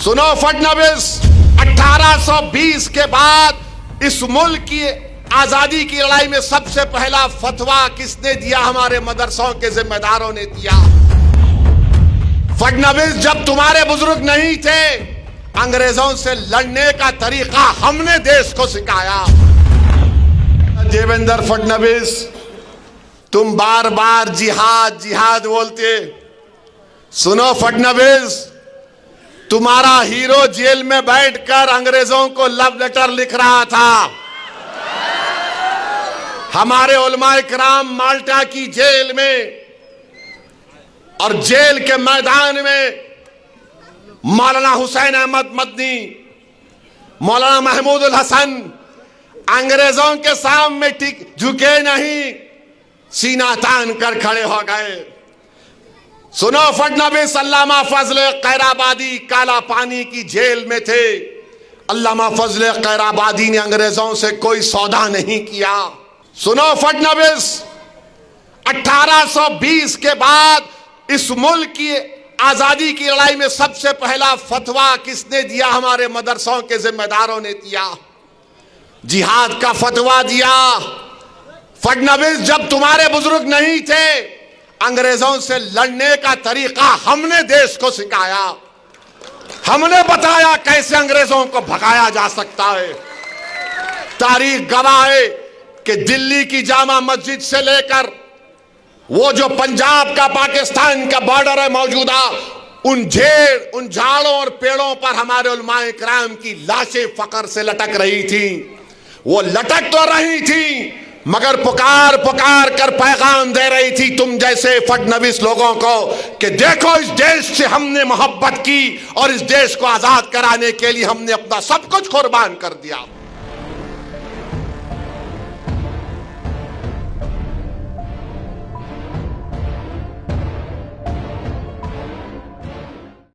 सुनो फडणवीस, 1820 के बाद इस मुल्क की आजादी की लड़ाई में सबसे पहला फतवा किसने दिया? हमारे मदरसों के जिम्मेदारों ने दिया। फडणवीस, जब तुम्हारे बुजुर्ग नहीं थे, अंग्रेजों से लड़ने का तरीका हमने देश को सिखाया। देवेंद्र फडणवीस, तुम बार बार जिहाद जिहाद बोलते। सुनो फडणवीस, तुम्हारा हीरो जेल में बैठकर अंग्रेजों को लव लेटर लिख रहा था। हमारे उलमाए किराम माल्टा की जेल में और जेल के मैदान में मौलाना हुसैन अहमद मदनी, मौलाना महमूद उल हसन अंग्रेजों के सामने झुके नहीं, सीना तान कर खड़े हो गए। सुनो फडणवीस, अल्लामा फजल खैराबादी काला पानी की जेल में थे। अल्लामा फजल खैराबादी ने अंग्रेजों से कोई सौदा नहीं किया। सुनो फडणवीस, 1820 के बाद इस मुल्क की आजादी की लड़ाई में सबसे पहला फतवा किसने दिया? हमारे मदरसों के जिम्मेदारों ने दिया। जिहाद का फतवा दिया। फडणवीस, जब तुम्हारे बुजुर्ग नहीं थे, अंग्रेजों से लड़ने का तरीका हमने देश को सिखाया। हमने बताया कैसे अंग्रेजों को भगाया जा सकता है। तारीख गवाह है कि दिल्ली की जामा मस्जिद से लेकर वो जो पंजाब का पाकिस्तान का बॉर्डर है मौजूदा, उन झाड़ों और पेड़ों पर हमारे उलमाए किराम की लाशें फकर से लटक रही थी। वो लटक तो रही थी मगर पुकार पुकार कर पैगाम दे रही थी तुम जैसे फडणवीस लोगों को कि देखो, इस देश से हमने मोहब्बत की और इस देश को आजाद कराने के लिए हमने अपना सब कुछ कुर्बान कर दिया।